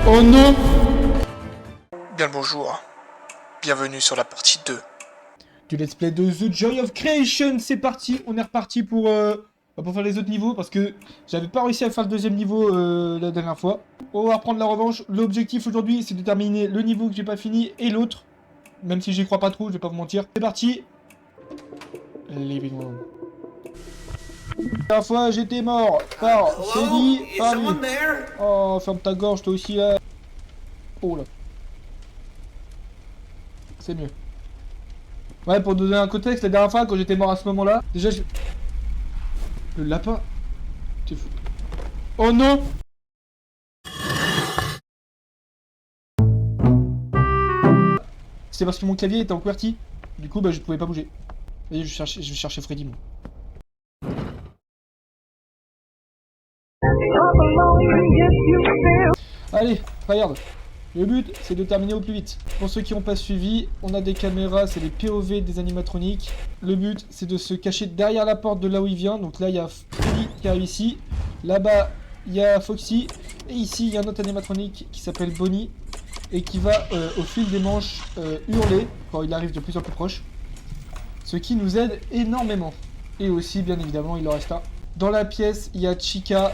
Oh non! Bien le bonjour, bienvenue sur la partie 2. Du let's play de The Joy of Creation, c'est parti, on est reparti pour faire les autres niveaux parce que j'avais pas réussi à faire le deuxième niveau la dernière fois. On va reprendre la revanche, l'objectif aujourd'hui c'est de terminer le niveau que j'ai pas fini et l'autre, même si j'y crois pas trop, je vais pas vous mentir. C'est parti! Living room. La dernière fois j'étais mort par Célie, par lui. Oh, ferme ta gorge toi aussi là. Oh là. C'est mieux. Ouais, pour donner un contexte, la dernière fois quand j'étais mort à ce moment-là, déjà je... Le lapin. T'es fou. Oh non! C'est parce que mon clavier était en QWERTY. Du coup, bah, je pouvais pas bouger. Et je vais chercher Freddy, moi. Allez, regarde. Le but, c'est de terminer au plus vite. Pour ceux qui n'ont pas suivi, on a des caméras, c'est les POV des animatroniques. Le but, c'est de se cacher derrière la porte de là où il vient. Donc là, il y a Freddy qui arrive ici. Là-bas, il y a Foxy. Et ici, il y a un autre animatronique qui s'appelle Bonnie. Et qui va, au fil des manches, hurler quand il arrive de plus en plus proche. Ce qui nous aide énormément. Et aussi, bien évidemment, il en reste un. Dans la pièce, il y a Chica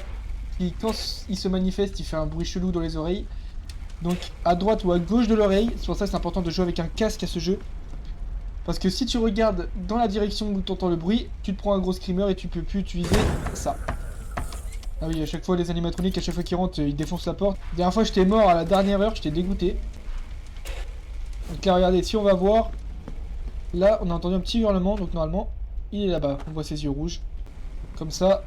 qui, quand il se manifeste, il fait un bruit chelou dans les oreilles. Donc à droite ou à gauche de l'oreille, c'est pour ça que c'est important de jouer avec un casque à ce jeu. Parce que si tu regardes dans la direction où tu entends le bruit, tu te prends un gros screamer et tu peux plus utiliser ça. Ah oui, à chaque fois les animatroniques, à chaque fois qu'ils rentrent, ils défoncent la porte. La dernière fois j'étais mort à la dernière heure, j'étais dégoûté. Donc là regardez, si on va voir, là on a entendu un petit hurlement, donc normalement il est là-bas, on voit ses yeux rouges. Comme ça.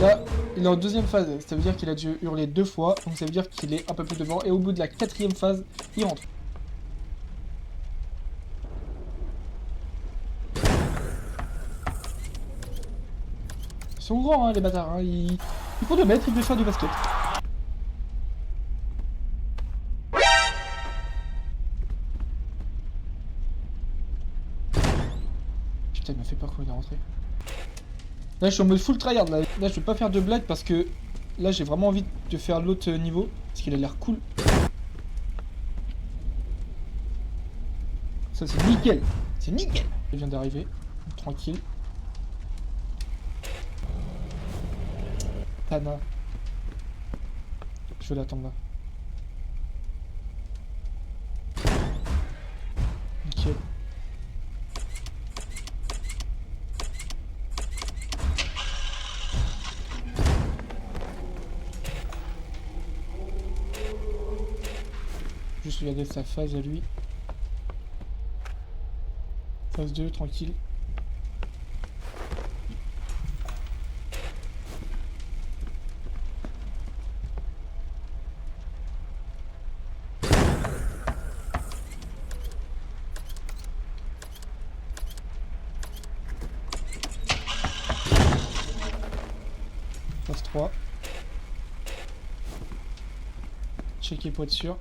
Là, il est en deuxième phase, ça veut dire qu'il a dû hurler 2 fois, donc ça veut dire qu'il est un peu plus devant, et au bout de la 4ème phase, il rentre. Ils sont grands, hein, les bâtards, hein. Ils font 2 mètres, ils peuvent faire du basket. Putain, il m'a fait peur quand il est rentré. Là, je suis en mode full tryhard, là je vais pas faire de blague parce que là, j'ai vraiment envie de faire l'autre niveau, parce qu'il a l'air cool. Ça, c'est nickel. C'est nickel. Il vient d'arriver. Tranquille. Tana. Je vais l'attendre là. Nickel. Juste regarder sa phase à lui. Phase 2, tranquille. Phase 3. Checker pour être sûr.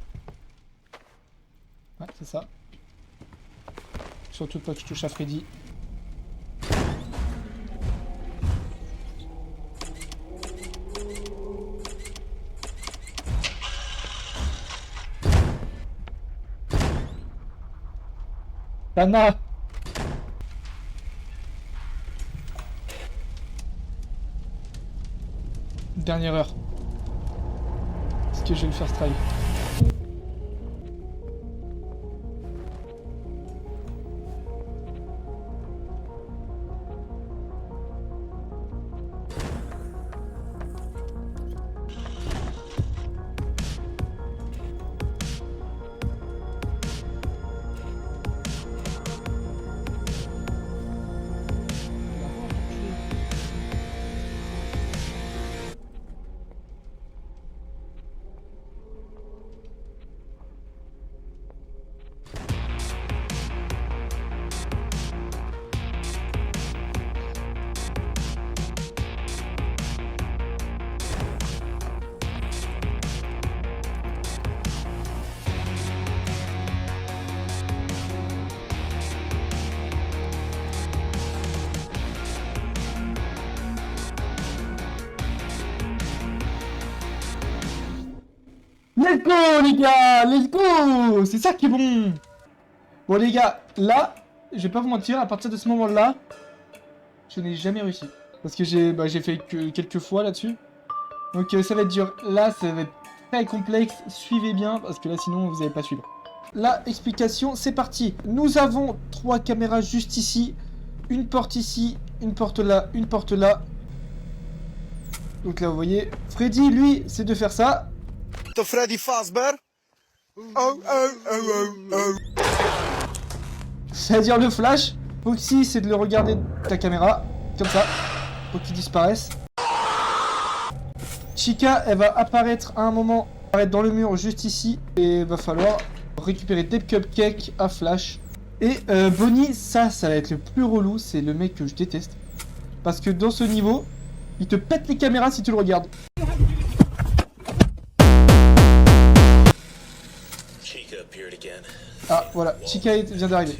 Ouais, c'est ça. Surtout pas que je touche à Freddy. Tana! Dernière heure. Est-ce que je vais le faire try? let's go les gars, let's go. C'est ça qui est bon. Bon les gars, là, je vais pas vous mentir, à partir de ce moment-là, je n'ai jamais réussi. Parce que j'ai fait que quelques fois là-dessus. Donc ça va être dur. Là, ça va être très complexe. Suivez bien, parce que là, sinon, vous n'allez pas suivre. La explication, c'est parti. Nous avons 3 caméras juste ici. Une porte ici, une porte là, une porte là. Donc là, vous voyez, Freddy, lui, c'est de faire ça. Freddy Fazbear. Oh, oh, oh, oh, oh. C'est-à-dire le flash. Foxy, c'est de le regarder de ta caméra. Comme ça. Pour qu'il disparaisse. Chica, elle va apparaître à un moment, apparaître dans le mur juste ici. Et il va falloir récupérer des cupcakes à flash. Et Bonnie, ça va être le plus relou. C'est le mec que je déteste. Parce que dans ce niveau, il te pète les caméras si tu le regardes. Ah, voilà, Chica vient d'arriver.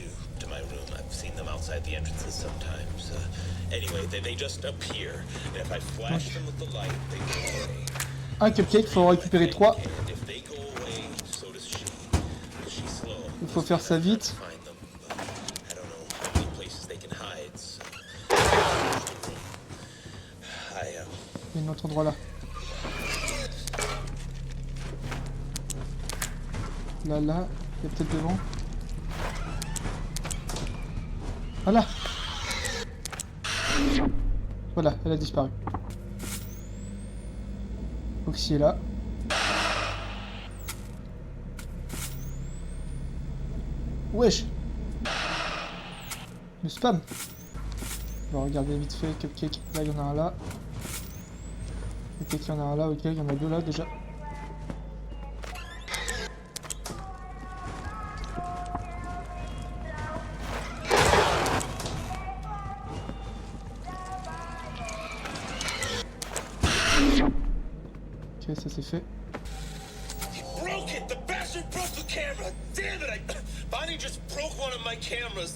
Un cupcake, il faut en récupérer 3. Il faut faire ça vite. Il y a un autre endroit là. Là, il y a peut-être devant. Voilà. Voilà, elle a disparu. Foxy est là. Wesh. Le spam. On va regarder vite fait. Cupcake. Là, il y en a un là. Cupcake, il y en a un là. Ok, il y en a 2 là déjà. Ok, ça c'est fait. Broke it! The bastard broke the camera! Damn it! Bonnie just broke one of my cameras.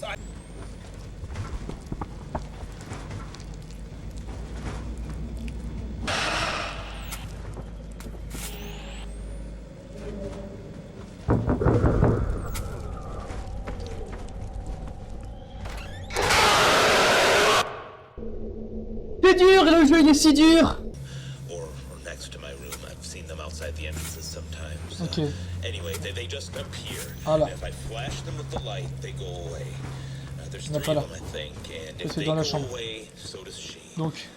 C'est dur, le jeu il est si dur. Ok. Voilà. Il n'y en a pas là. C'est dans la chambre. Donc.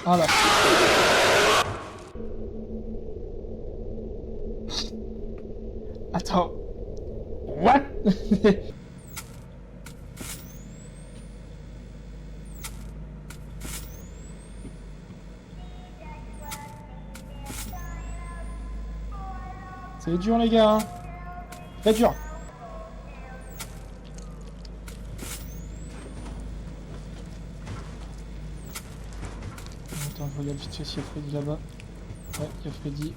Voilà. Attends. What? C'est dur les gars, hein. Très dur. Attends, je regarde vite fait s'il y a Freddy là-bas. Ouais, il y a Freddy. Il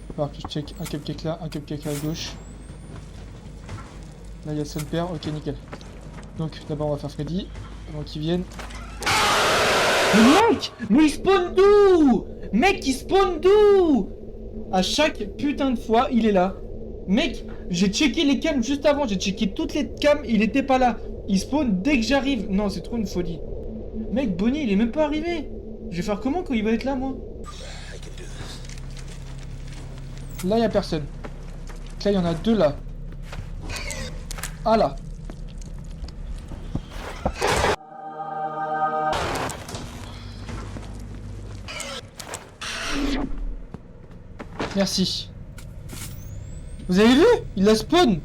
va falloir que je check un cupcake là, un cupcake à gauche. Là il y a son père, ok nickel. Donc d'abord on va faire Freddy, avant qu'il vienne. Mais mec! Mais il spawn d'où? Mec il spawn d'où? À chaque putain de fois, il est là. Mec, j'ai checké les cams juste avant. J'ai checké toutes les cams, il était pas là. Il spawn dès que j'arrive. Non, c'est trop une folie. Mec, Bonnie, il est même pas arrivé. Je vais faire comment quand il va être là, moi? Là, il y a personne. Là, il y en a 2 là. Ah là. Merci. Vous avez vu? Il la spawn.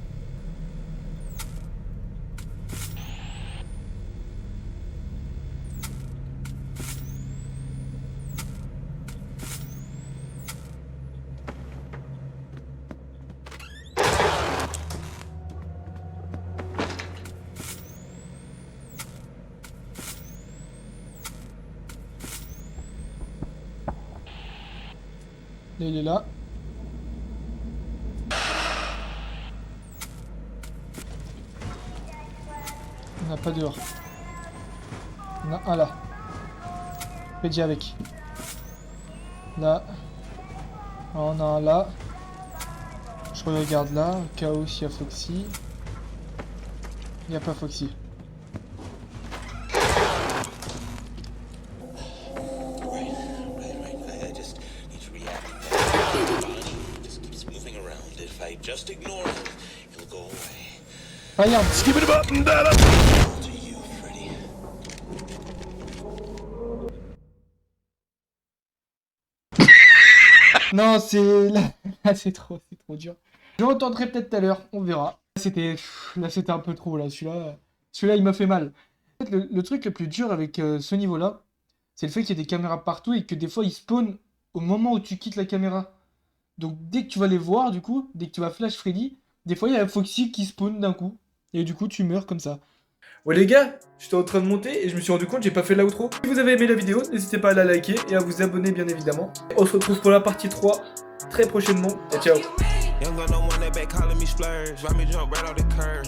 Là, il est là. On n'a pas dehors. On a un là. Freddy avec. Là. Alors, on a un là. Je regarde là, au cas où s'il y a Foxy. Il n'y a pas Foxy. I just need to react. Bonnie just keeps moving around. If I just ignore him, he'll go away. Regarde. Skip it up and down. To you, Freddy. Non, c'est... Là, c'est trop dur. Je retenterai peut-être tout à l'heure, on verra. Là, c'était un peu trop, là. Celui-là, il m'a fait mal. En fait, le truc le plus dur avec ce niveau-là, c'est le fait qu'il y ait des caméras partout et que des fois, ils spawnent au moment où tu quittes la caméra. Donc, dès que tu vas les voir, du coup, dès que tu vas flash Freddy, des fois, il y a Foxy qui spawn d'un coup. Et du coup, tu meurs comme ça. Ouais les gars, j'étais en train de monter et je me suis rendu compte que j'ai pas fait l'outro. Si vous avez aimé la vidéo, n'hésitez pas à la liker et à vous abonner bien évidemment. On se retrouve pour la partie 3 très prochainement et ciao. Young gun don't want that back calling me splurge. Why me jump right off the curb?